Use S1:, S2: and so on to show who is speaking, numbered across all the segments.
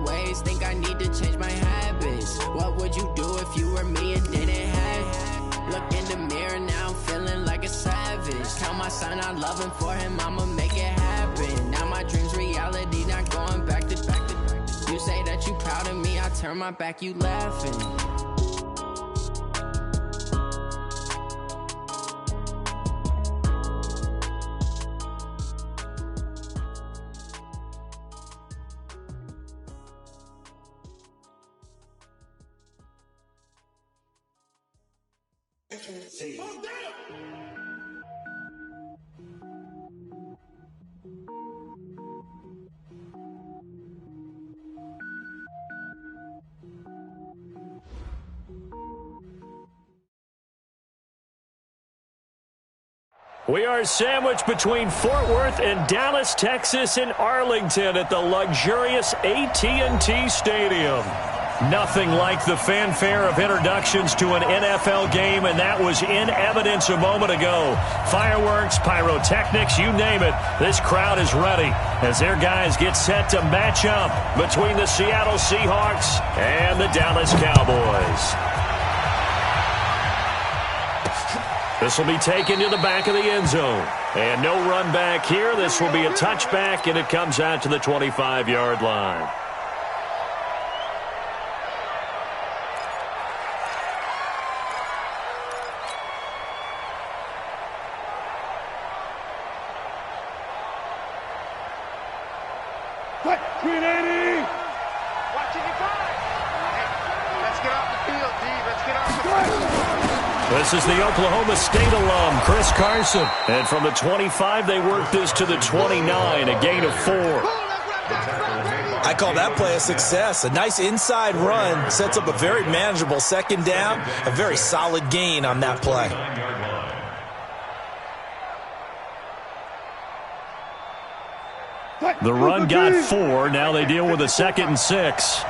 S1: ways, think I need to change my habits. What would you do if you were me and didn't have? Look in the mirror, now I'm feeling like a savage. Tell my son I love him, for him I'ma make it happen. Now my dream's reality, not going back to. You say that you proud of me, I turn my back, you laughing.
S2: We are sandwiched between Fort Worth and Dallas, Texas, and Arlington at the luxurious AT&T Stadium. Nothing like the fanfare of introductions to an NFL game, and that was in evidence a moment ago. Fireworks, pyrotechnics, you name it. This crowd is ready as their guys get set to match up between the Seattle Seahawks and the Dallas Cowboys. This will be taken to the back of the end zone. And no run back here. This will be a touchback, and it comes out to the 25-yard line.
S3: What? 380!
S4: Watching your back. Hey, let's get off the field, D. Let's get off the field.
S2: This is the Oklahoma State alum, Chris Carson. And from the 25, they work this to the 29, a gain of 4.
S5: I call that play a success. A nice inside run sets up a very manageable second down, a very solid gain on that play.
S2: The run got 4. Now they deal with a 2nd and 6.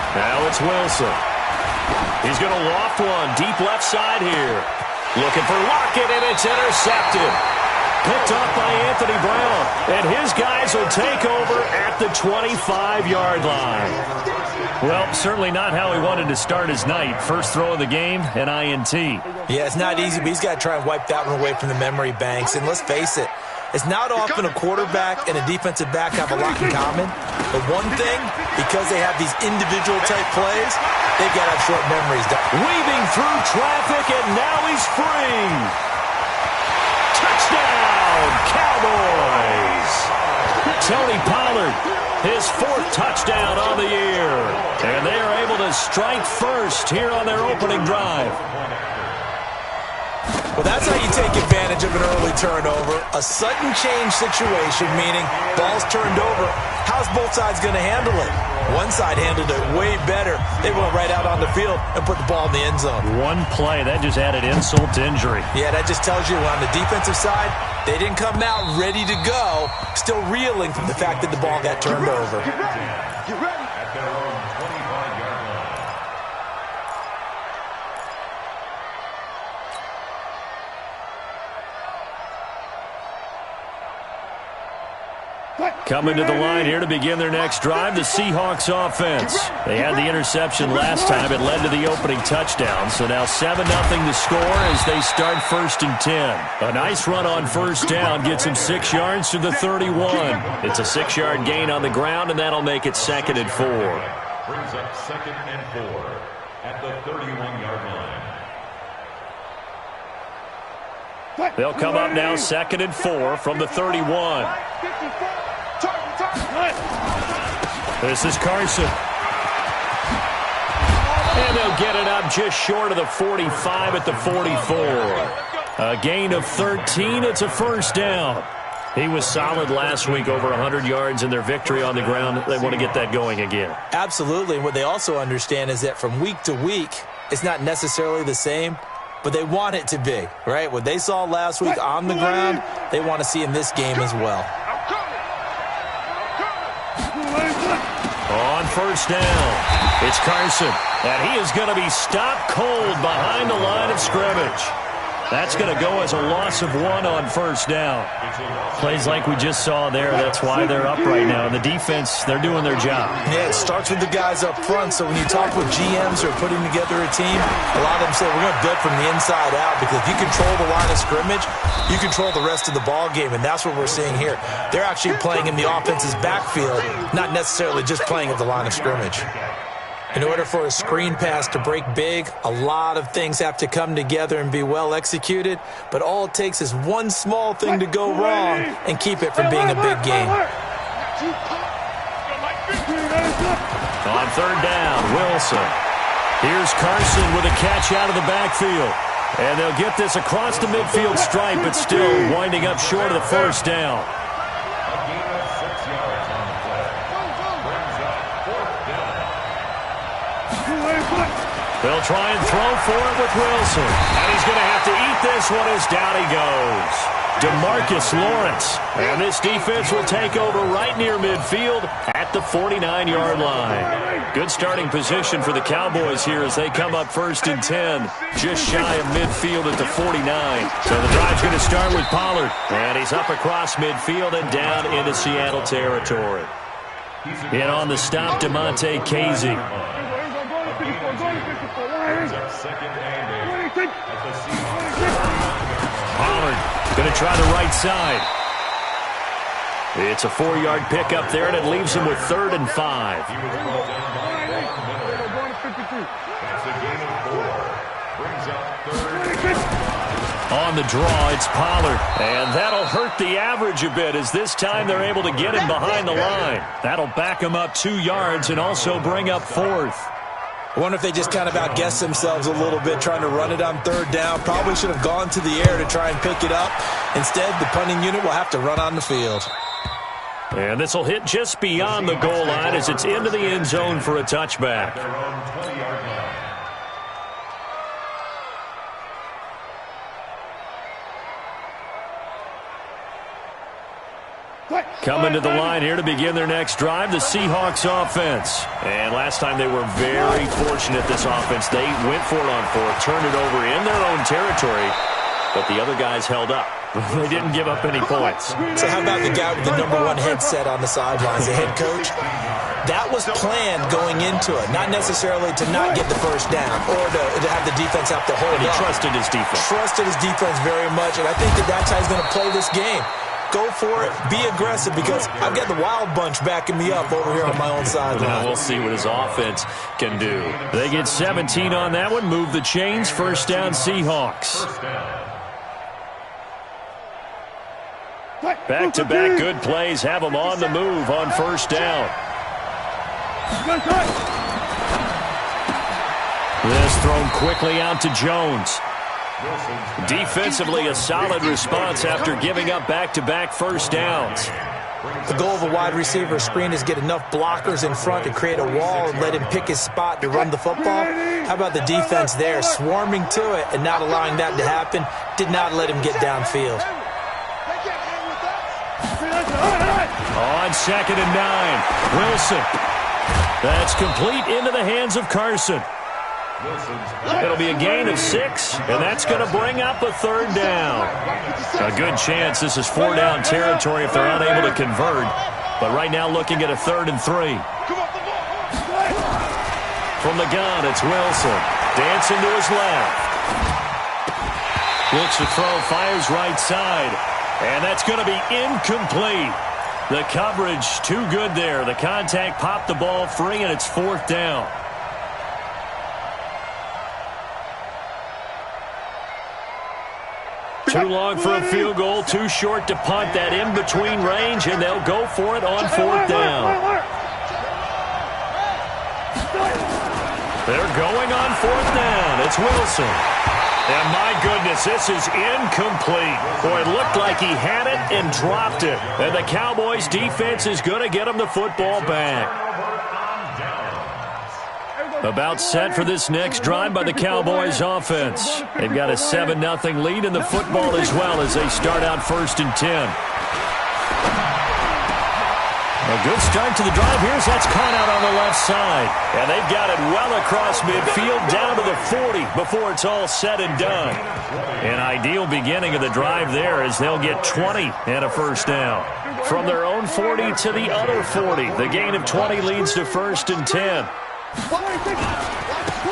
S2: Now it's Wilson. He's going to loft one deep left side here. Looking for Lockett, and it's intercepted. Picked off by Anthony Brown. And his guys will take over at the 25-yard line. Well, certainly not how he wanted to start his night. First throw of the game, an INT.
S5: Yeah, it's not easy, but he's got to try and wipe that one away from the memory banks. And let's face it, it's not often a quarterback and a defensive back have a lot in common. But one thing, because they have these individual type plays, they've got to have short memories.
S2: Weaving through traffic, and now he's free. Touchdown, Cowboys. Tony Pollard, his 4th touchdown on the year. And they are able to strike first here on their opening drive.
S5: Well, that's how you take advantage of an early turnover. A sudden change situation, meaning ball's turned over. How's both sides going to handle it? One side handled it way better. They went right out on the field and put the ball in the end zone.
S2: One play, that just added insult to injury.
S5: Yeah, that just tells you on the defensive side, they didn't come out ready to go, still reeling from the fact that the ball got turned over.
S4: Get ready.
S2: Coming to the line here to begin their next drive, the Seahawks offense. They had the interception last time. It led to the opening touchdown. So now 7-0 to score as they start 1st and 10. A nice run on first down gets him 6 yards to the 31. It's a 6-yard gain on the ground, and that'll make it 2nd and 4.
S6: Brings up 2nd and 4 at the 31-yard line.
S2: They'll come up now 2nd and 4 from the 31. This is Carson. And they'll get it up just short of the 45 at the 44. A gain of 13. It's a 1st down. He was solid last week, over 100 yards in their victory on the ground. They want to get that going again.
S5: Absolutely. And what they also understand is that from week to week, it's not necessarily the same, but they want it to be, right? What they saw last week on the ground, they want to see in this game as well.
S2: On first down, it's Carson, and he is going to be stopped cold behind the line of scrimmage. That's going to go as a loss of 1 on first down. Plays like we just saw there. That's why they're up right now. And the defense, they're doing their job.
S5: Yeah, it starts with the guys up front. So when you talk with GMs who are putting together a team, a lot of them say we're going to build from the inside out, because if you control the line of scrimmage, you control the rest of the ball game, and that's what we're seeing here. They're actually playing in the offense's backfield, not necessarily just playing at the line of scrimmage. In order for a screen pass to break big, a lot of things have to come together and be well executed, but all it takes is one small thing to go wrong and keep it from being a big game.
S2: On third down, Wilson. Here's Carson with a catch out of the backfield. And they'll get this across the midfield stripe, but still winding up short of the first down. They'll try and throw for it with Wilson. And he's going to have to eat this one as down he goes. DeMarcus Lawrence. And this defense will take over right near midfield at the 49-yard line. Good starting position for the Cowboys here as they come up first and 10. Just shy of midfield at the 49. So the drive's going to start with Pollard. And he's up across midfield and down into Seattle territory. In on the stop, DeMonte Casey. Pollard going to try the right side. It's a 4-yard pickup there, and it leaves him with 3rd and 5. On the draw, it's Pollard. And that'll hurt the average a bit, as this time they're able to get him behind the line. That'll back him up 2 yards and also bring up 4th.
S5: I wonder if they just kind of outguessed themselves a little bit trying to run it on 3rd down. Probably should have gone to the air to try and pick it up. Instead, the punting unit will have to run on the field.
S2: And this will hit just beyond the goal line as it's into the end zone for a touchback. Coming to the line here to begin their next drive, the Seahawks offense. And last time they were very fortunate, this offense. They went for it on 4th, turned it over in their own territory, but the other guys held up. They didn't give up any points.
S5: So how about the guy with the #1 headset on the sidelines, the head coach? That was planned going into it, not necessarily to not get the first down or to have the defense have to hold up.
S2: He trusted his defense.
S5: Trusted his defense very much, and I think that's how he's going to play this game. Go for it. Be aggressive, because I've got the wild bunch backing me up over here on my own sideline.
S2: Now we'll see what his offense can do. They get 17 on that one. Move the chains. First down, Seahawks. Back-to-back good plays have them on the move on first down. This thrown quickly out to Jones. Defensively, a solid response after giving up back-to-back first downs.
S5: The goal of a wide receiver screen is get enough blockers in front to create a wall and let him pick his spot to run the football. How about the defense there, swarming to it and not allowing that to happen? Did not let him get downfield.
S2: On 2nd and 9, Wilson. That's complete into the hands of Carson. It'll be a gain of 6, and that's going to bring up a 3rd down. A good chance this is 4-down territory if they're unable to convert. But right now looking at a 3rd and 3. From the gun, it's Wilson. Dancing to his left. Looks to throw, fires right side. And that's going to be incomplete. The coverage too good there. The contact popped the ball free, and it's 4th down. Too long for a field goal, too short to punt. That in-between range, and they'll go for it on 4th down. They're going on 4th down. It's Wilson. And my goodness, this is incomplete. Boy, it looked like he had it and dropped it. And the Cowboys' defense is going to get him the football back. About set for this next drive by the Cowboys offense. They've got a 7-0 lead in the football as well as they start out 1st and 10. A good start to the drive. Here's that's caught out on the left side. And they've got it well across midfield down to the 40 before it's all said and done. An ideal beginning of the drive there as they'll get 20 and a first down. From their own 40 to the other 40. The gain of 20 leads to 1st and 10.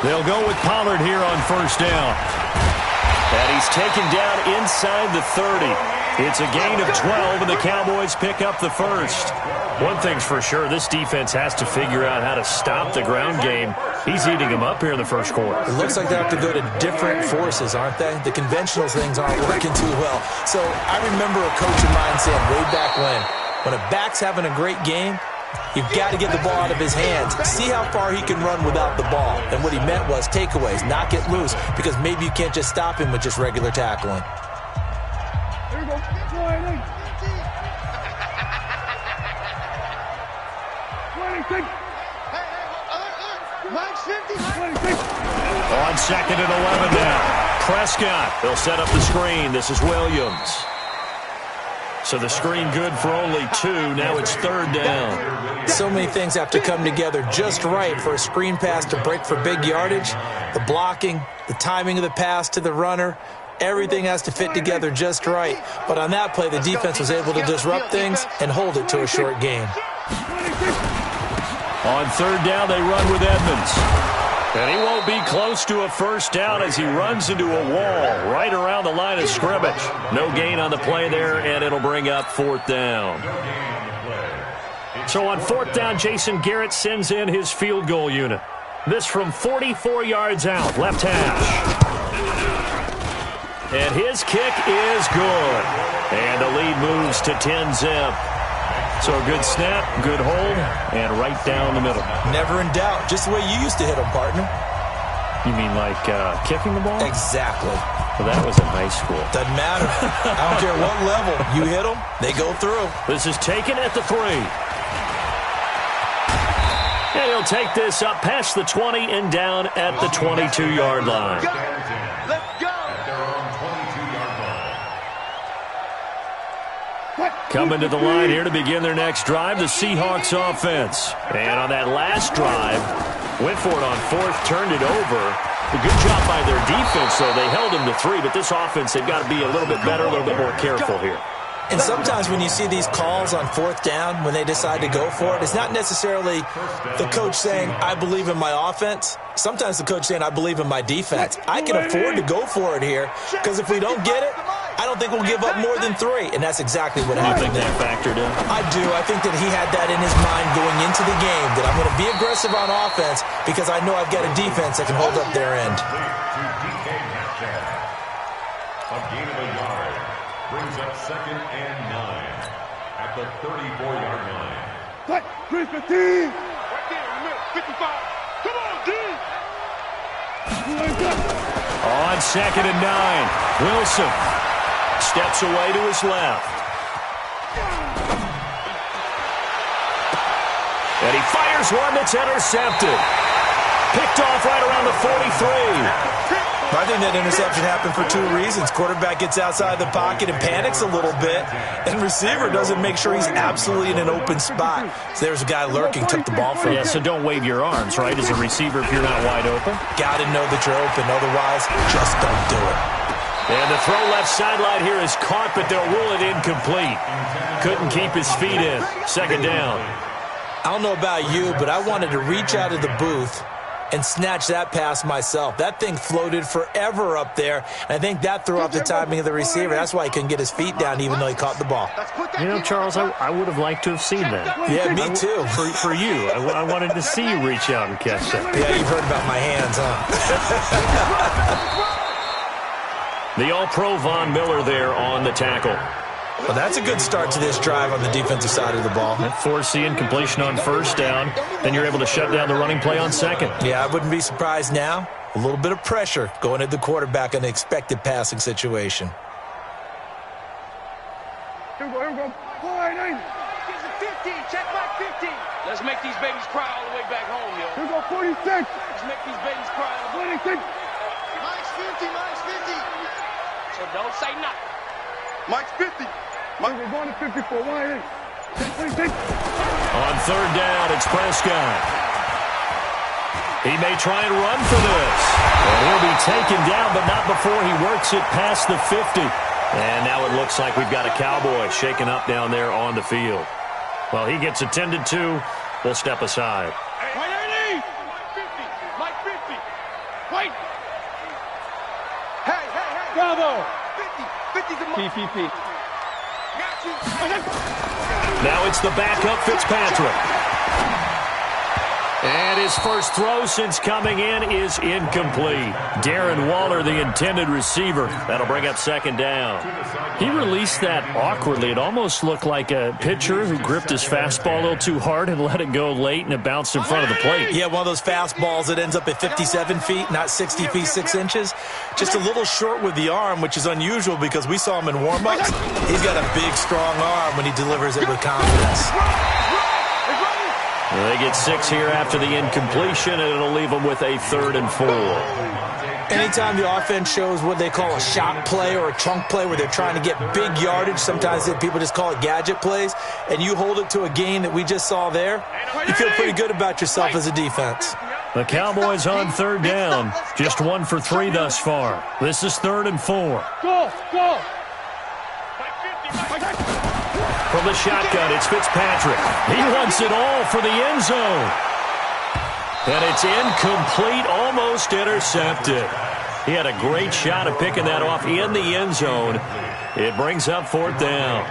S2: They'll go with Pollard here on first down. And he's taken down inside the 30. It's a gain of 12, and the Cowboys pick up the first. One thing's for sure, this defense has to figure out how to stop the ground game. He's eating them up here in the first quarter.
S5: It looks like they have to go to different forces, aren't they? The conventional things aren't working too well. So I remember a coach of mine saying way back when a back's having a great game, you've got to get the ball out of his hands. See how far he can run without the ball. And what he meant was takeaways, not get loose, because maybe you can't just stop him with just regular tackling.
S3: Here we go.
S2: On 2nd and 11 now. Prescott, they'll set up the screen. This is Williams. So the screen good for only 2. Now it's 3rd down.
S5: So many things have to come together just right for a screen pass to break for big yardage. The blocking, the timing of the pass to the runner, everything has to fit together just right. But on that play, the defense was able to disrupt things and hold it to a short gain.
S2: On 3rd down, they run with Edmonds. And he won't be close to a first down as he runs into a wall right around the line of scrimmage. No gain on the play there, and it'll bring up 4th down. So on 4th down, Jason Garrett sends in his field goal unit. This from 44 yards out, left hash. And his kick is good. And the lead moves to 10-zip. So a good snap, good hold, and right down the middle.
S5: Never in doubt. Just the way you used to hit them, partner.
S2: You mean like kicking the ball?
S5: Exactly.
S2: Well, that was in high school.
S5: Doesn't matter. I don't care what level. You hit them, they go through.
S2: This is taken at the 3. And he'll take this up past the 20 and down at the 22-yard line.
S4: Let's go.
S2: Coming to the line here to begin their next drive, the Seahawks offense. And on that last drive, went for it on 4th, turned it over. A good job by their defense, though. They held him to 3, but this offense, they've got to be a little bit better, a little bit more careful here.
S5: And sometimes when you see these calls on 4th down, when they decide to go for it, it's not necessarily the coach saying, I believe in my offense. Sometimes the coach saying, I believe in my defense. I can afford to go for it here, because if we don't get it, I don't think we'll give up more than 3, and that's exactly what happened.
S2: You think that factored in?
S5: I do. I think that he had that in his mind going into the game, that I'm going to be aggressive on offense because I know I've got a defense that can hold up their end.
S6: A gain of a yard brings up 2nd and 9 at the 34-yard line.
S3: What? 315.
S4: Right there in the middle. 55. Come on, D.
S2: On 2nd and 9, Wilson steps away to his left. And he fires one that's intercepted. Picked off right around the 43.
S5: I think that interception happened for 2 reasons. Quarterback gets outside the pocket and panics a little bit, and receiver doesn't make sure he's absolutely in an open spot. So there's a guy lurking, took the ball from him.
S2: Yeah, so don't wave your arms, right, as a receiver if you're not wide open.
S5: Got to know that you're open. Otherwise, just don't do it.
S2: And the throw left sideline here is caught, but they'll rule it incomplete. Couldn't keep his feet in. 2nd down.
S5: I don't know about you, but I wanted to reach out of the booth and snatch that pass myself. That thing floated forever up there, and I think that threw off the timing of the receiver. That's why he couldn't get his feet down even though he caught the ball.
S2: You know, Charles, I would have liked to have seen that.
S5: Yeah, me too.
S2: For you. I wanted to see you reach out and catch that.
S5: Yeah, you've heard about my hands, huh?
S2: The All-Pro Von Miller there on the tackle.
S5: Well, that's a good start to this drive on the defensive side of the ball.
S2: That forcing completion on 1st down. Then you're able to shut down the running play on 2nd.
S5: Yeah, I wouldn't be surprised now. A little bit of pressure going at the quarterback in an expected passing situation.
S3: Here we go. 489.
S4: Gives it 50. Check back 50. Let's make these babies cry all the way back home, yo.
S3: Here we go. 46.
S4: Let's make these babies cry all the way.
S3: 26.
S4: Mike's 50. Mike's 50. So don't say nothing.
S3: Mike's 50. We're going to 54. 188.
S2: On third down, it's Prescott. He may try and run for this. And he'll be taken down, but not before he works it past the 50. And now it looks like we've got a Cowboy shaken up down there on the field. Well, he gets attended to. We'll step aside.
S3: Wait, Mike 50. Wait.
S4: Hey.
S3: Bravo.
S4: 50's a
S3: PPP.
S4: Got you.
S2: Now it's the backup Fitzpatrick. And his first throw since coming in is incomplete. Darren Waller, the intended receiver. That'll bring up second down. He released that awkwardly. It almost looked like a pitcher who gripped his fastball a little too hard and let it go late, and it bounced in front of the plate.
S5: Yeah, one of those fastballs that ends up at 57 feet, not 60 feet, 6 inches. Just a little short with the arm, which is unusual because we saw him in warm-ups. He's got a big, strong arm when he delivers it with confidence.
S2: Well, they get 6 here after the incompletion, and it'll leave them with a 3rd and 4.
S5: Anytime the offense shows what they call a shot play or a chunk play where they're trying to get big yardage, sometimes people just call it gadget plays, and you hold it to a gain that we just saw there, you feel pretty good about yourself as a defense.
S2: The Cowboys on third down, just 1 for 3 thus far. This is 3rd and 4.
S3: Go.
S2: From the shotgun, it's Fitzpatrick. He wants it all for the end zone. And it's incomplete, almost intercepted. He had a great shot at picking that off in the end zone. It brings up 4th down.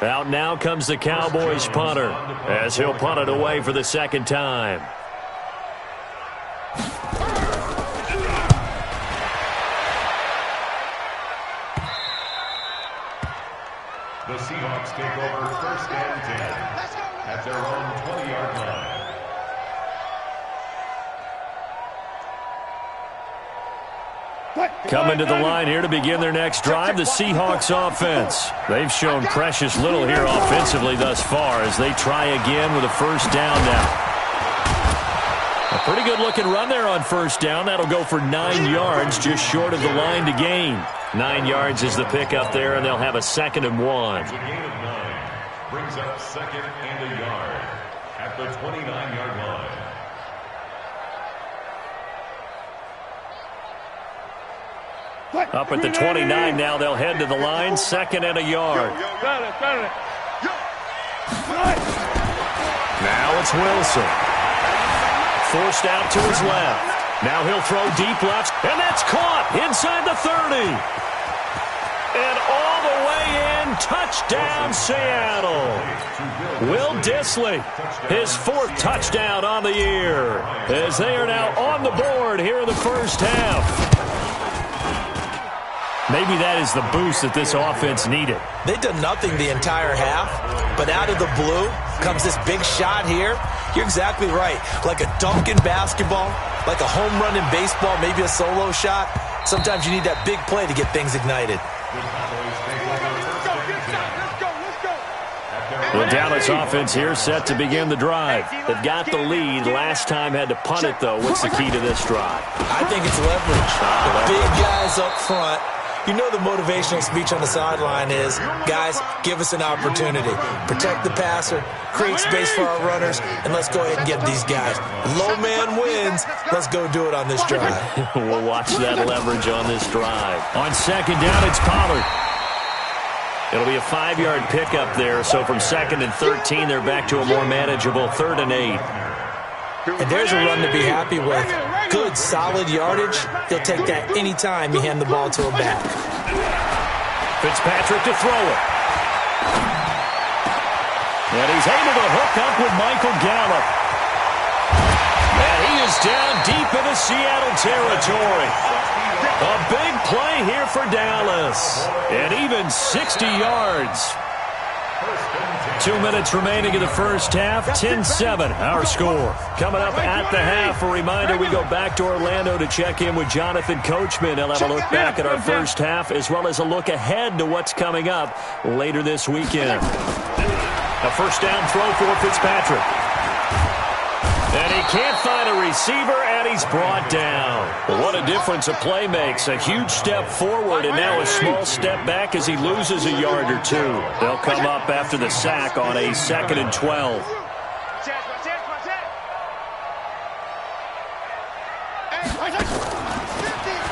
S2: Out now comes the Cowboys punter as he'll punt it away for the 2nd time.
S6: The Seahawks take over 1st and 10 at their own 20-yard line.
S2: Coming to the line here to begin their next drive, the Seahawks offense. They've shown precious little here offensively thus far as they try again with a 1st down now. A pretty good-looking run there on 1st down. That'll go for 9 yards, just short of the line to gain. 9 yards is the pickup there, and they'll have a 2nd and 1.
S6: It's a gain of 9. Brings up 2nd and a yard at the 29-yard line.
S2: Up at the 29 now, they'll head to the line, 2nd and a yard. Now it's Wilson. Forced out to his left. Now he'll throw deep left, and that's caught inside the 30. And all the way in, touchdown Seattle. Will Dissly, his 4th touchdown on the year, as they are now on the board here in the first half. Maybe that is the boost that this offense needed.
S5: They've done nothing the entire half, but out of the blue comes this big shot here. You're exactly right. Like a dunk in basketball, like a home run in baseball, maybe a solo shot. Sometimes you need that big play to get things ignited.
S2: The Dallas offense here set to begin the drive. They've got the lead. Last time had to punt it, though. What's the key to this drive?
S5: I think it's leverage. The big guys up front. You know the motivational speech on the sideline is, guys, give us an opportunity. Protect the passer, create space for our runners, and let's go ahead and get these guys. Low man wins. Let's go do it on this drive.
S2: We'll watch that leverage on this drive. On 2nd down, it's Pollard. It'll be a 5-yard pickup there, so from 2nd and 13, they're back to a more manageable 3rd and 8.
S5: And there's a run to be happy with. Good, solid yardage. He'll take that any time you hand the ball to a back.
S2: Fitzpatrick to throw it. And he's able to hook up with Michael Gallup. And he is down deep into Seattle territory. A big play here for Dallas. And even 60 yards. 2 minutes remaining in the first half. 10-7, our score. Coming up at the half, a reminder we go back to Orlando to check in with Jonathan Coachman. He'll have a look back at our first half as well as a look ahead to what's coming up later this weekend. A 1st down throw for Fitzpatrick. And he can't find a receiver, and he's brought down. What a difference a play makes. A huge step forward and now a small step back as he loses a yard or two. They'll come up after the sack on a 2nd and 12.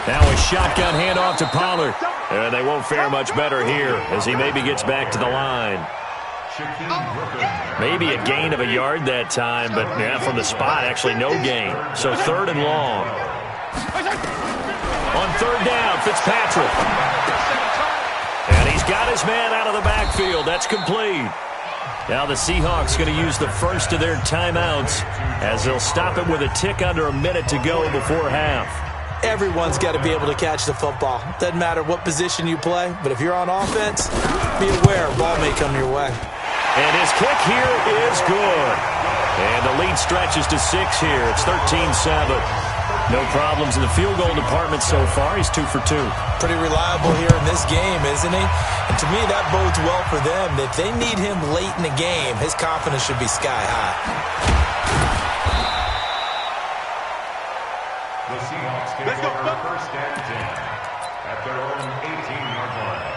S2: Now a shotgun handoff to Pollard. And they won't fare much better here as he maybe gets back to the line. Maybe a gain of a yard that time, but yeah, from the spot, actually no gain. So 3rd and long. On 3rd down, Fitzpatrick. And he's got his man out of the backfield. That's complete. Now the Seahawks going to use the first of their timeouts as they'll stop it with a tick under a minute to go before half.
S5: Everyone's got to be able to catch the football. Doesn't matter what position you play, but if you're on offense, be aware a ball may come your way.
S2: And his kick here is good. And the lead stretches to 6 here. It's 13-7. No problems in the field goal department so far. He's 2 for 2.
S5: Pretty reliable here in this game, isn't he? And to me, that bodes well for them. If they need him late in the game, his confidence should be sky high.
S6: The Seahawks take over 1st and 10 at their own 18-yard line.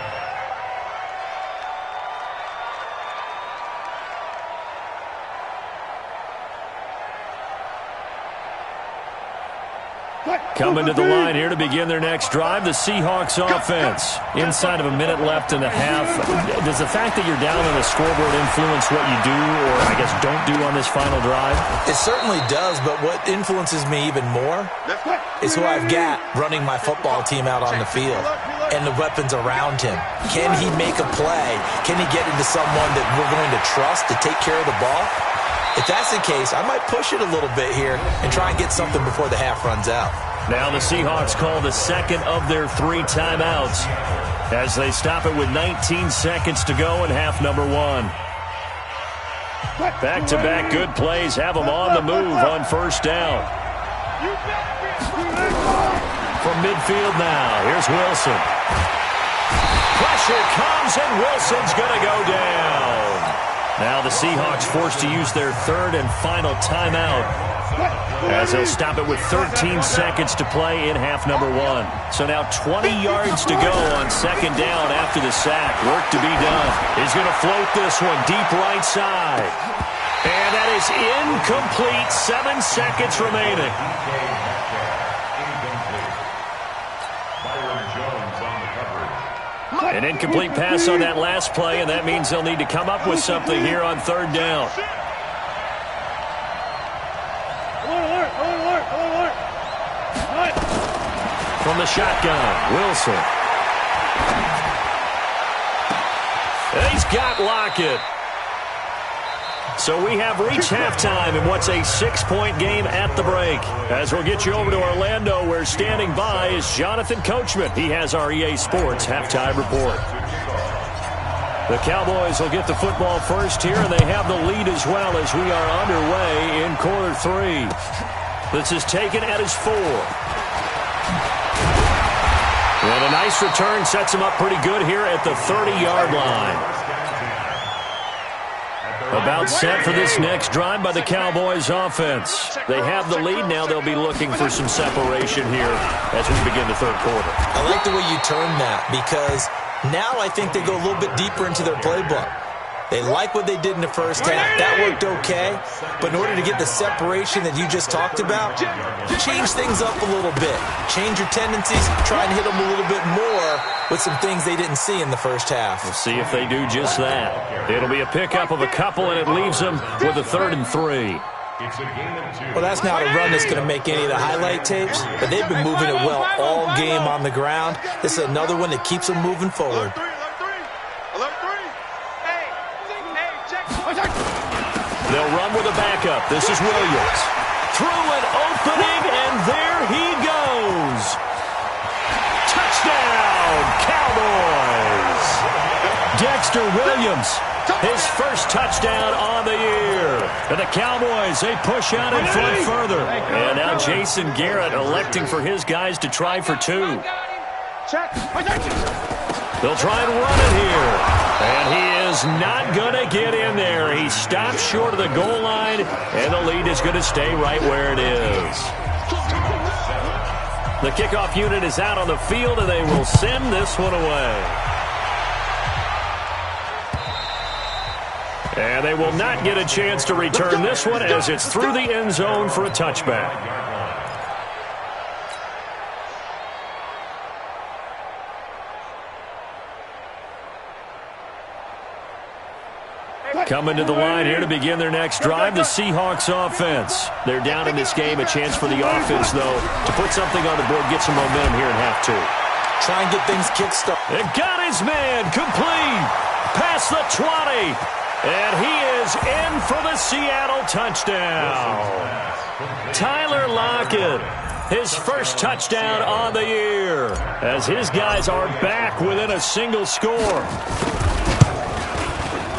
S2: Coming to the line here to begin their next drive, the Seahawks offense. Inside of a minute left and a half. Does the fact that you're down on the scoreboard influence what you do, or I guess don't do on this final drive?
S5: It certainly does, but what influences me even more is who I've got running my football team out on the field and the weapons around him. Can he make a play? Can he get into someone that we're going to trust to take care of the ball? If that's the case, I might push it a little bit here and try and get something before the half runs out.
S2: Now the Seahawks call the 2nd of their 3 timeouts as they stop it with 19 seconds to go in half number 1. Back-to-back good plays have them on the move on 1st down. From midfield now, here's Wilson. Pressure comes and Wilson's going to go down. Now the Seahawks forced to use their 3rd and final timeout as they'll stop it with 13 seconds to play in half number 1. So now 20 yards to go on 2nd down after the sack. Work to be done. He's going to float this one deep right side. And that is incomplete. 7 seconds remaining. An incomplete pass on that last play, and that means they'll need to come up with something here on 3rd down. From the shotgun, Wilson. And he's got Lockett. So we have reached halftime in what's a 6-point game at the break. As we'll get you over to Orlando, where standing by is Jonathan Coachman. He has our EA Sports halftime report. The Cowboys will get the football first here, and they have the lead as well as we are underway in quarter 3. This is taken at his 4. And a nice return sets him up pretty good here at the 30-yard line. About set for this next drive by the Cowboys offense. They have the lead now. They'll be looking for some separation here as we begin the 3rd quarter.
S5: I like the way you turn that because now I think they go a little bit deeper into their playbook. They like what they did in the 1st half. That worked okay. But in order to get the separation that you just talked about, change things up a little bit. Change your tendencies. Try and hit them a little bit more with some things they didn't see in the 1st half.
S2: We'll see if they do just that. It'll be a pickup of a couple, and it leaves them with a 3rd and 3.
S5: Well, that's not a run that's going to make any of the highlight tapes, but they've been moving it well all game on the ground. This is another one that keeps them moving forward.
S2: They'll run with a backup. This is Williams. Through an opening, and there he goes. Touchdown, Cowboys. Dexter Williams, his first touchdown on the year. And the Cowboys, they push out in front further. And now Jason Garrett electing for his guys to try for 2. They'll try and run it here. And he is not going to get in there. He stopped short of the goal line, and the lead is going to stay right where it is. The kickoff unit is out on the field, and they will send this one away. And they will not get a chance to return this one as it's through the end zone for a touchback. Coming to the line here to begin their next drive, the Seahawks offense. They're down in this game. A chance for the offense, though, to put something on the board, get some momentum here in half two.
S5: Try and get things kick-started.
S2: And got his man complete past the 20. And he is in for the Seattle touchdown. Tyler Lockett, his first touchdown on the year, as his guys are back within a single score.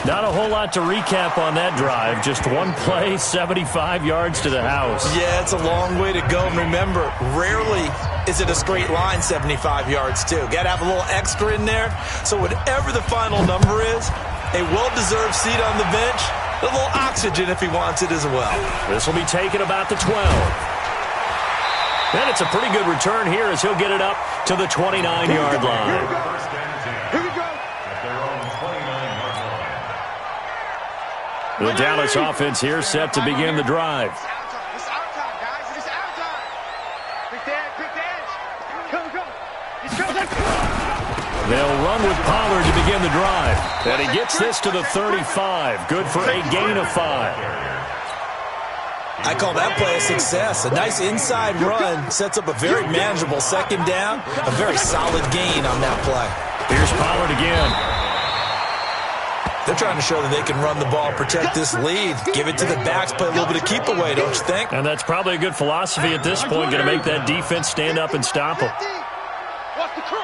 S2: Not a whole lot to recap on that drive. Just one play, 75 yards to the house.
S5: Yeah, it's a long way to go. And remember, rarely is it a straight line 75 yards, too. Got to have a little extra in there. So whatever the final number is, a well-deserved seat on the bench, a little oxygen if he wants it as well.
S2: This will be taken about the 12. And it's a pretty good return here as he'll get it up to the 29-yard line.
S3: Here we go.
S2: The Dallas offense here set to begin the drive.
S4: It's our time, guys. It's our time. Pick the edge. Come. He's coming.
S2: They'll run with Pollard to begin the drive. And he gets this to the 35. Good for a gain of 5.
S5: I call that play a success. A nice inside run sets up a very manageable second down. A very solid gain on that play.
S2: Here's Pollard again.
S5: They're trying to show that they can run the ball, protect this lead, give it to the backs, play a little bit of keep away, don't you think?
S2: And that's probably a good philosophy at this point, going to make that defense stand up and stop them.
S4: Watch the curl.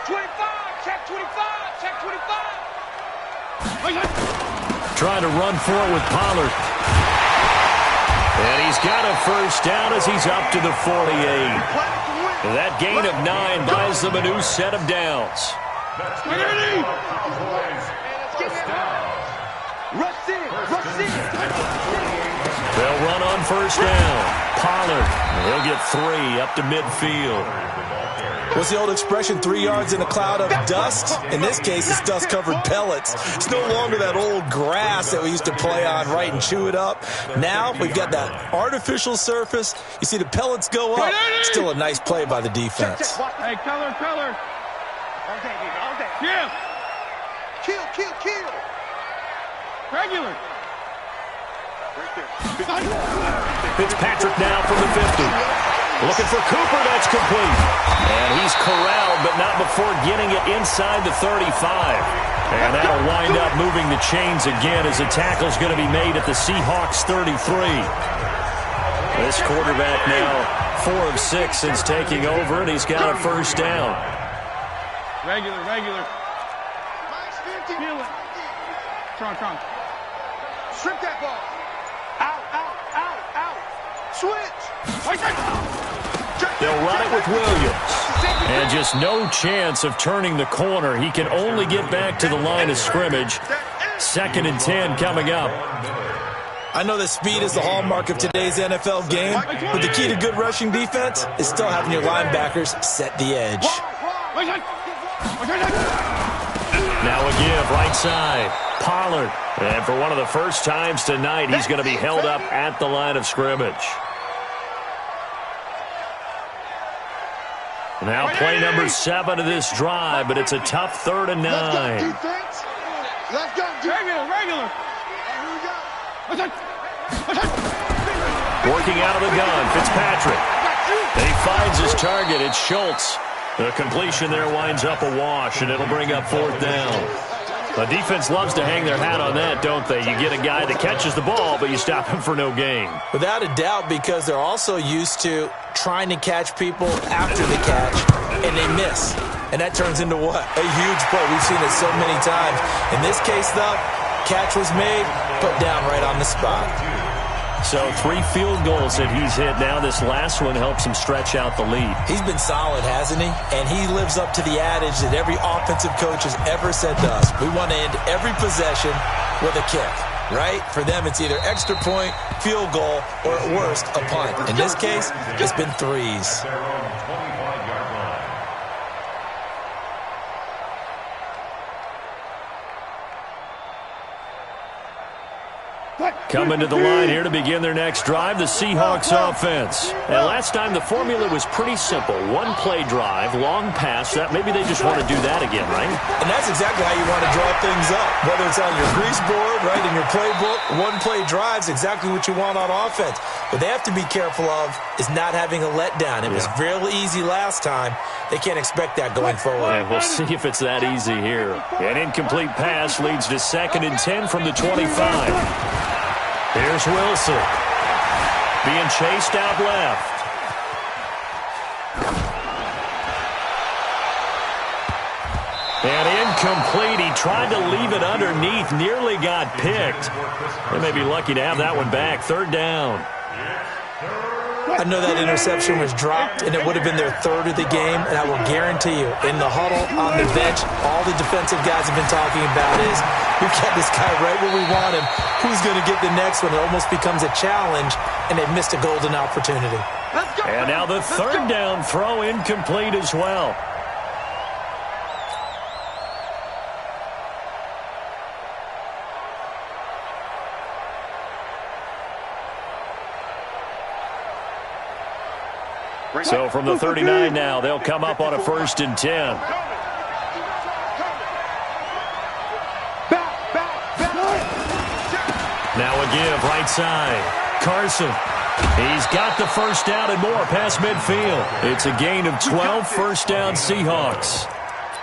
S4: 25, check 25.
S2: Trying to run for it with Pollard. And he's got a first down as he's up to the 48. That gain of 9 buys them a new set of downs. They'll run on first down. Pollard, he'll get 3 up to midfield.
S5: What's the old expression, 3 yards in a cloud of dust? In this case, it's dust-covered pellets. It's no longer that old grass that we used to play on, right, and chew it up. Now we've got that artificial surface. You see the pellets go up. Still a nice play by the defense.
S3: Hey, color.
S4: All day, baby, all day.
S3: Yeah.
S4: Kill.
S3: Regular.
S2: Fitzpatrick now from the 50. Looking for Cooper, that's complete. And he's corralled, but not before getting it inside the 35. And that'll wind up moving the chains again as the tackle's going to be made at the Seahawks 33. This quarterback now 4 of 6 since taking over, and he's got a first down.
S3: Regular. Feel it. Tron.
S4: Strip that ball. Out. Switch.
S2: They'll run it with Williams. And just no chance of turning the corner. He can only get back to the line of scrimmage. 2nd and 10 coming up.
S5: I know that speed is the hallmark of today's NFL game, but the key to good rushing defense is still having your linebackers set the edge.
S2: Now a give, right side. Pollard. And for one of the first times tonight, he's going to be held up at the line of scrimmage. Now play number 7 of this drive, but it's a tough 3rd and 9.
S4: Let's go, defense. Let's go,
S3: Regular.
S2: Working out of the gun, Fitzpatrick. And he finds his target. It's Schultz. The completion there winds up a wash, and it'll bring up 4th down. The defense loves to hang their hat on that, don't they? You get a guy that catches the ball, but you stop him for no gain.
S5: Without a doubt, because they're also used to trying to catch people after the catch, and they miss. And that turns into what? A huge play. We've seen it so many times. In this case, though, catch was made, put down right on the spot.
S2: So 3 field goals that he's hit now. This last one helps him stretch out the lead.
S5: He's been solid, hasn't he? And he lives up to the adage that every offensive coach has ever said to us. We want to end every possession with a kick, right? For them, it's either extra point, field goal, or at worst, a punt. In this case, it's been threes.
S2: Coming to the line here to begin their next drive, the Seahawks offense. And last time the formula was pretty simple. 1-play drive, long pass. That maybe they just want to do that again, right?
S5: And that's exactly how you want to draw things up. Whether it's on your grease board, right, in your playbook, 1-play drive's exactly what you want on offense. What they have to be careful of is not having a letdown. It was real easy last time. They can't expect that going forward.
S2: And we'll see if it's that easy here. An incomplete pass leads to 2nd and 10 from the 25. Here's Wilson. Being chased out left. And incomplete. He tried to leave it underneath. Nearly got picked. They may be lucky to have that one back. 3rd down.
S5: I know that interception was dropped, and it would have been their 3rd of the game, and I will guarantee you, in the huddle, on the bench, all the defensive guys have been talking about is, we got this guy right where we want him. Who's going to get the next one? It almost becomes a challenge, and they missed a golden opportunity.
S2: And now the 3rd down throw incomplete as well. So from the 39 now, they'll come up on a 1st and 10. Now a give right side. Carson. He's got the 1st down and more past midfield. It's a gain of 12, 1st down Seahawks.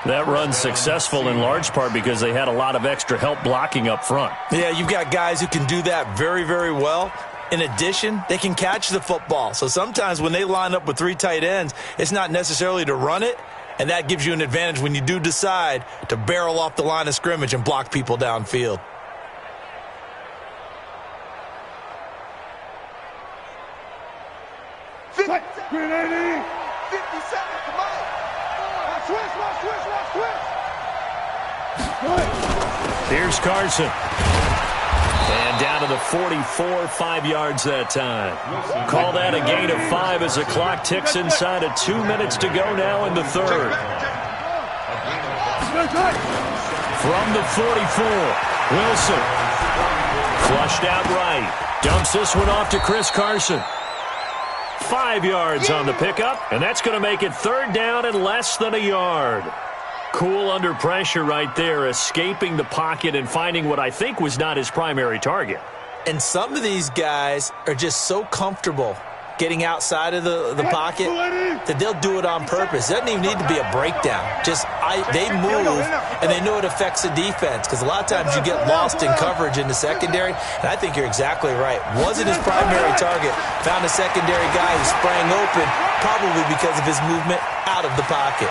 S2: That run's successful in large part because they had a lot of extra help blocking up front.
S5: Yeah, you've got guys who can do that very, very well. In addition, they can catch the football. So sometimes when they line up with 3 tight ends, it's not necessarily to run it, and that gives you an advantage when you do decide to barrel off the line of scrimmage and block people downfield.
S2: Here's Carson. And down to the 44, 5 yards that time. Call that a gain of 5 as the clock ticks inside of 2 minutes to go now in the 3rd. From the 44, Wilson. Flushed out right. Dumps this one off to Chris Carson. 5 yards on the pickup, and that's going to make it 3rd down and less than a yard. Cool under pressure right there, escaping the pocket and finding what I think was not his primary target.
S5: And some of these guys are just so comfortable getting outside of the pocket that they'll do it on purpose. It doesn't even need to be a breakdown. They move, and they know it affects the defense because a lot of times you get lost in coverage in the secondary, and I think you're exactly right. Wasn't his primary target. Found a secondary guy who sprang open, probably because of his movement out of the pocket.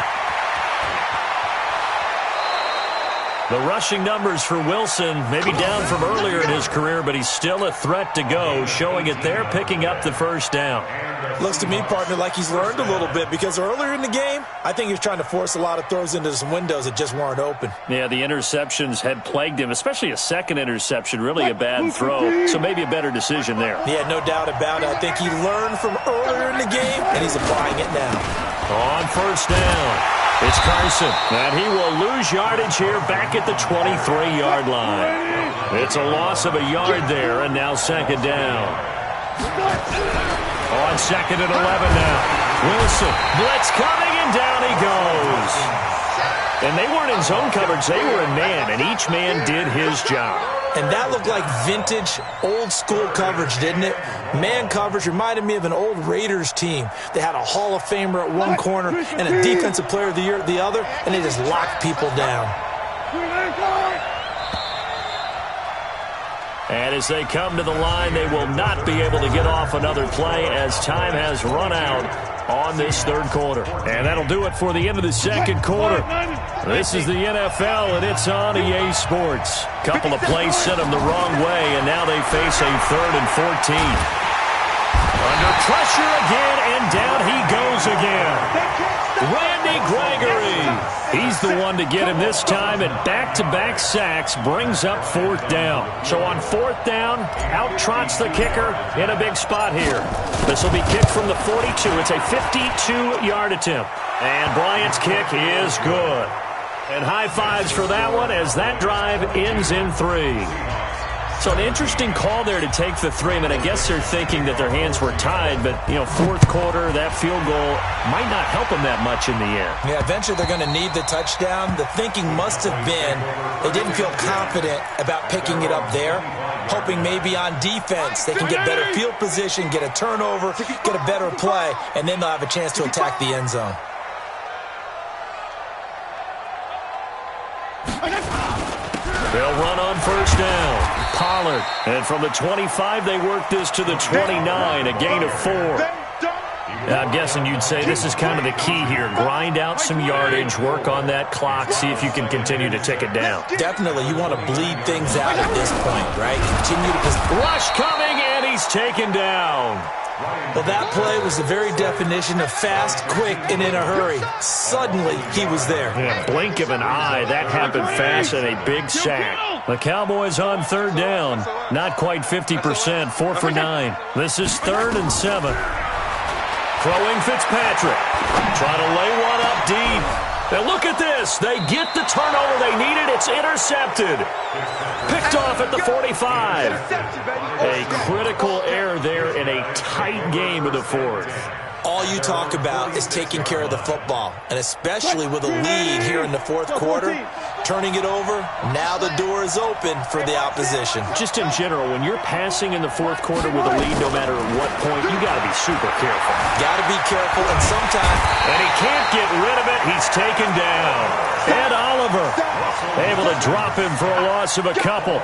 S2: The rushing numbers for Wilson, maybe down from earlier in his career, but he's still a threat to go, showing it there, picking up the 1st down.
S5: Looks to me, partner, like he's learned a little bit because earlier in the game, I think he was trying to force a lot of throws into some windows that just weren't open.
S2: Yeah, the interceptions had plagued him, especially a 2nd interception, really a bad throw, so maybe a better decision there.
S5: Yeah, no doubt about it. I think he learned from earlier in the game, and he's applying it now.
S2: On 1st down. It's Carson, and he will lose yardage here back at the 23-yard line. It's a loss of a yard there, and now 2nd down. On 2nd and 11 now. Wilson, blitz coming, and down he goes. And they weren't in zone coverage, they were in man, and each man did his job.
S5: And that looked like vintage, old-school coverage, didn't it? Man coverage reminded me of an old Raiders team. They had a Hall of Famer at one corner and a Defensive Player of the Year at the other, and they just locked people down.
S2: And as they come to the line, they will not be able to get off another play as time has run out on this third quarter. And that'll do it for the end of the second quarter. This is the NFL, and it's on EA Sports. Couple of plays sent them the wrong way, and now they face a 3rd and 14. Under pressure again, and down he goes again. Randy Gregory. He's the one to get him this time, and back-to-back sacks brings up 4th down. So on 4th down, out trots the kicker in a big spot here. This will be kicked from the 42. It's a 52-yard attempt. And Bryant's kick is good. And high fives for that one as that drive ends in 3. So an interesting call there to take the 3. I mean, I guess they're thinking that their hands were tied, but, you know, 4th quarter, that field goal might not help them that much in the end.
S5: Yeah, eventually they're going to need the touchdown. The thinking must have been they didn't feel confident about picking it up there, hoping maybe on defense they can get better field position, get a turnover, get a better play, and then they'll have a chance to attack the end zone.
S2: They'll run on 1st down. Pollard. And from the 25, they work this to the 29, a gain of 4. I'm guessing you'd say this is kind of the key here. Grind out some yardage, work on that clock, see if you can continue to tick it down.
S5: Definitely. You want to bleed things out at this point, right? Continue to...
S2: Rush coming, and he's taken down.
S5: Well, that play was the very definition of fast, quick, and in a hurry. Suddenly, he was there.
S2: Yeah, blink of an eye. That happened fast and a big sack. The Cowboys on 3rd down. Not quite 50%, 4 for 9. This is 3rd and 7. Throwing Fitzpatrick. Trying to lay one up deep. Now look at this. They get the turnover they needed. It's intercepted. Picked off at the 45. A critical error there in a tight game of the 4th.
S5: All you talk about is taking care of the football, and especially with a lead here in the 4th quarter, turning it over, now the door is open for the opposition.
S2: Just in general, when you're passing in the 4th quarter with a lead, no matter at what point, you got to be super careful.
S5: Got to be careful, and sometimes...
S2: And he can't get rid of it. He's taken down. Ed Oliver able to drop him for a loss of a couple.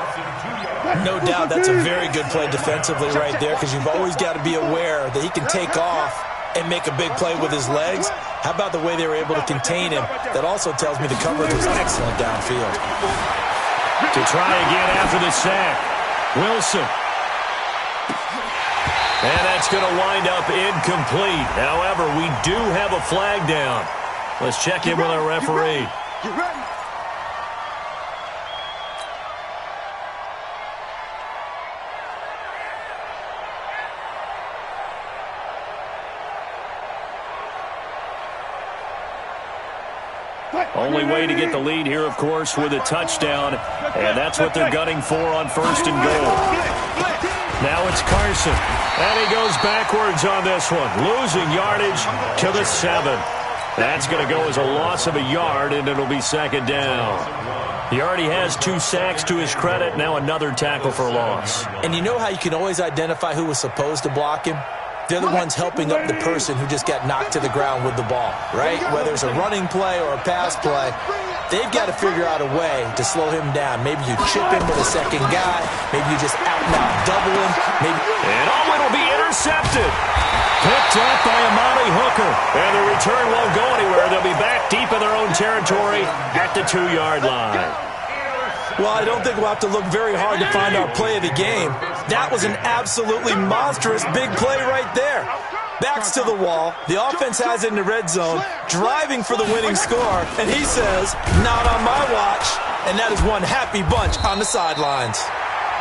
S5: No doubt that's a very good play defensively right there, because you've always got to be aware that he can take off and make a big play with his legs. How about the way they were able to contain him? That also tells me the coverage was excellent downfield.
S2: To try again after the sack, Wilson. And that's going to wind up incomplete. However, we do have a flag down. Let's check in with our referee. Only way to get the lead here, of course, with a touchdown, and that's what they're gunning for on 1st and goal. Now it's Carson, and he goes backwards on this one, losing yardage to the 7. That's going to go as a loss of a yard, and it'll be 2nd down. He already has 2 sacks to his credit, now another tackle for loss.
S5: And you know how you can always identify who was supposed to block him? They're the ones helping up the person who just got knocked to the ground with the ball, right? Whether it's a running play or a pass play, they've got to figure out a way to slow him down. Maybe you chip him with a second guy. Maybe you just out-and-out double him.
S2: And it will be intercepted. Picked up by Amani Hooker. And the return won't go anywhere. They'll be back deep in their own territory at the 2-yard line.
S5: Well, I don't think we'll have to look very hard to find our play of the game. That was an absolutely monstrous big play right there. Backs to the wall. The offense has it in the red zone, driving for the winning score. And he says, not on my watch. And that is one happy bunch on the sidelines.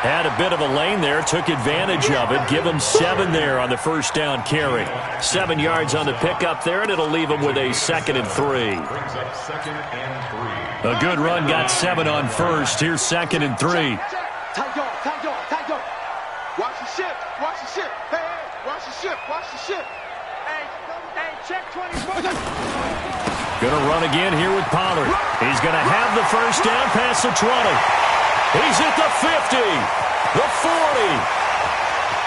S2: Had a bit of a lane there, took advantage of it. Give him 7 there on the 1st down carry. 7 yards on the pickup there, and it'll leave him with a 2nd and 3. A good run, got 7 on 1st. Here's 2nd and 3.
S4: Tight dog. Watch the ship. Hey, watch the ship. Hey, check 24.
S2: Gonna run again here with Pollard. He's gonna have the 1st down past the 20. He's at the 50, the 40,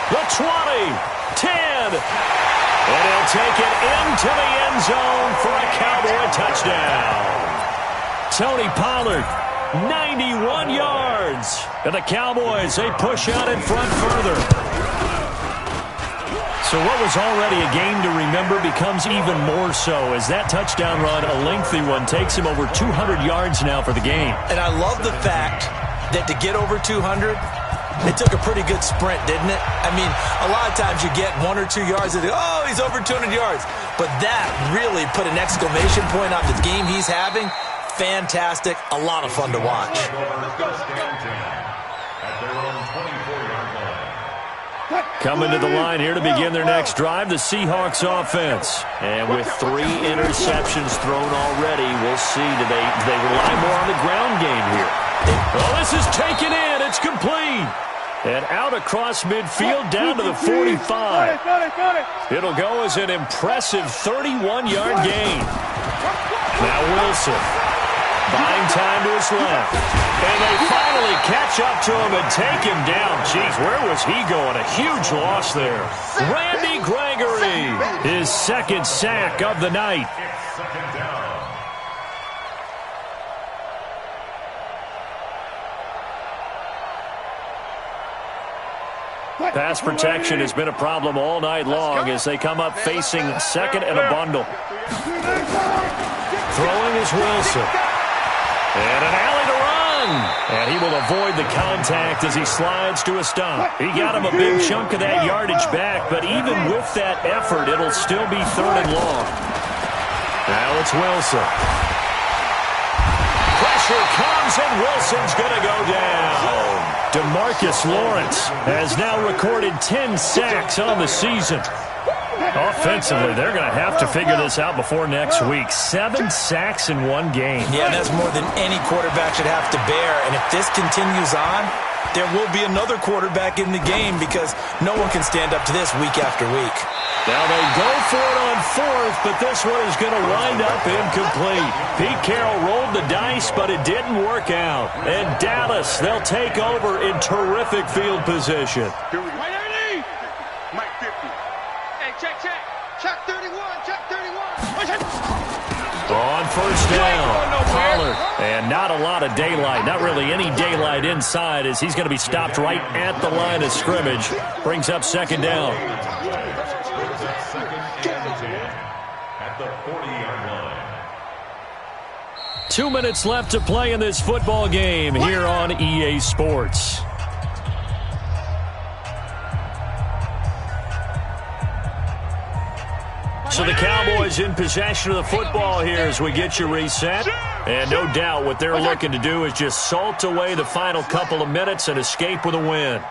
S2: the 20, 10. And he'll take it into the end zone for a Cowboy touchdown. Tony Pollard, 91 yards. And the Cowboys, they push out in front further. So what was already a game to remember becomes even more so as that touchdown run, a lengthy one, takes him over 200 yards now for the game.
S5: And I love the fact that to get over 200, it took a pretty good sprint, didn't it? I mean, a lot of times you get 1 or 2 yards and oh, he's over 200 yards. But that really put an exclamation point on the game he's having. Fantastic. A lot of fun to watch.
S2: Coming to the line here to begin their next drive, the Seahawks offense. And with 3 interceptions thrown already, we'll see. Do they rely more on the ground game here? Oh, this is taken in. It's complete. And out across midfield down to the 45. It'll go as an impressive 31-yard gain. Now Wilson buying time to his left. And they finally catch up to him and take him down. Jeez, where was he going? A huge loss there. Randy Gregory, his second sack of the night. Pass protection has been a problem all night long as they come up facing second and a bundle. Throwing is Wilson. And an alley to run. And he will avoid the contact as he slides to a stop. He got him a big chunk of that yardage back, but even with that effort, it'll still be 3rd and long. Now it's Wilson. Pressure comes, and Wilson's going to go down. DeMarcus Lawrence has now recorded 10 sacks on the season. Offensively, they're going to have to figure this out before next week. 7 sacks in 1 game.
S5: Yeah, that's more than any quarterback should have to bear. And if this continues on, there will be another quarterback in the game because no one can stand up to this week after week.
S2: Now they go for it on 4th, but this one is going to wind up incomplete. Pete Carroll rolled the dice, but it didn't work out. And Dallas, they'll take over in terrific field position.
S4: Mike 50. Hey, check. Check 31. Check 31.
S2: On first down, Pollard. And not a lot of daylight, not really any daylight inside as he's going to be stopped right at the line of scrimmage. Brings up 2nd down.
S6: At the 40-yard line.
S2: 2 minutes left to play in this football game here on EA Sports. So the Cowboys in possession of the football here as we get you reset. And no doubt what they're looking to do is just salt away the final couple of minutes and escape with a win.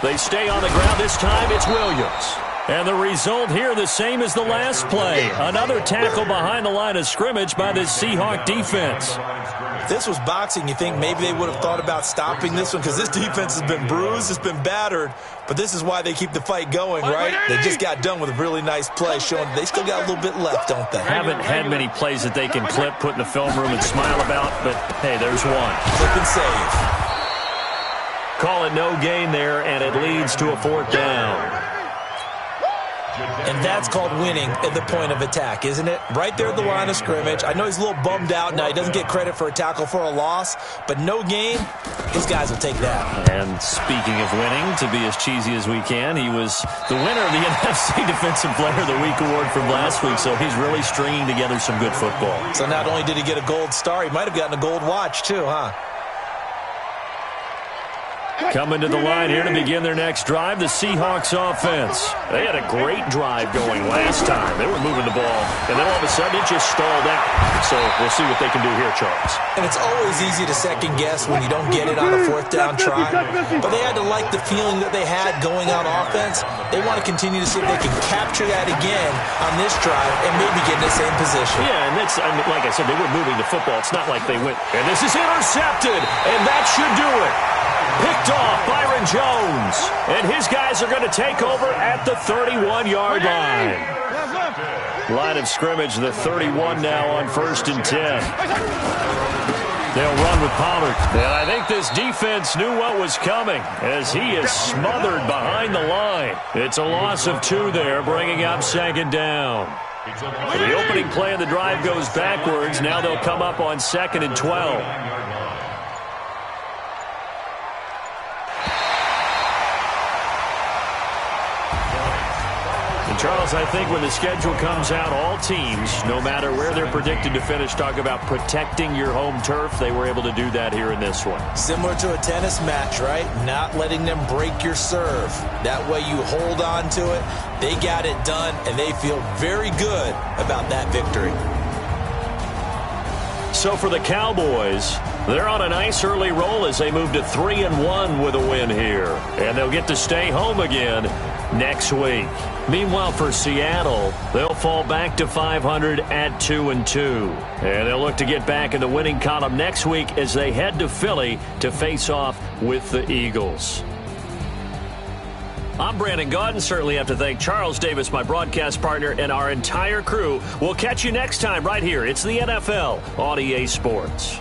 S2: They stay on the ground. This time it's Williams. And the result here the same as the last play. Another tackle behind the line of scrimmage by this Seahawk defense.
S5: If this was boxing, you think maybe they would have thought about stopping this one because this defense has been bruised, it's been battered, but this is why they keep the fight going, right? They just got done with a really nice play showing they still got a little bit left, don't they?
S2: Haven't had many plays that they can clip, put in the film room and smile about, but hey, there's one.
S5: Clip and save.
S2: Call it no gain there, and it leads to a 4th down.
S5: And that's called winning at the point of attack, isn't it? Right there at the line of scrimmage. I know he's a little bummed out now. He doesn't get credit for a tackle for a loss, but no gain, these guys will take that.
S2: And speaking of winning, to be as cheesy as we can, he was the winner of the NFC Defensive Player of the Week award from last week, so he's really stringing together some good football.
S5: So not only did he get a gold star, he might have gotten a gold watch too, huh?
S2: Coming to the line here to begin their next drive, the Seahawks offense. They had a great drive going last time. They were moving the ball, and then all of a sudden it just stalled out. So we'll see what they can do here, Charles.
S5: And it's always easy to second guess when you don't get it on a 4th down try. But they had to like the feeling that they had going on offense. They want to continue to see if they can capture that again on this drive and maybe get in the same position.
S2: Yeah, and that's, I mean, like I said, they were moving the football. It's not like they went. And this is intercepted, and that should do it. Picked off Byron Jones. And his guys are going to take over at the 31-yard line. Line of scrimmage, the 31 now on 1st and 10. They'll run with Pollard. And I think this defense knew what was coming as he is smothered behind the line. It's a loss of 2 there, bringing up 2nd down. So the opening play of the drive goes backwards. Now they'll come up on 2nd and 12. Charles, I think when the schedule comes out, all teams, no matter where they're predicted to finish, talk about protecting your home turf. They were able to do that here in this one.
S5: Similar to a tennis match, right? Not letting them break your serve. That way you hold on to it. They got it done, and they feel very good about that victory.
S2: So for the Cowboys, they're on a nice early roll as they move to 3-1 with a win here. And they'll get to stay home again next week. Meanwhile, for Seattle, they'll fall back to 500 at 2-2. And they'll look to get back in the winning column next week as they head to Philly to face off with the Eagles. I'm Brandon Gaudin. Certainly have to thank Charles Davis, my broadcast partner, and our entire crew. We'll catch you next time right here. It's the NFL on EA Sports.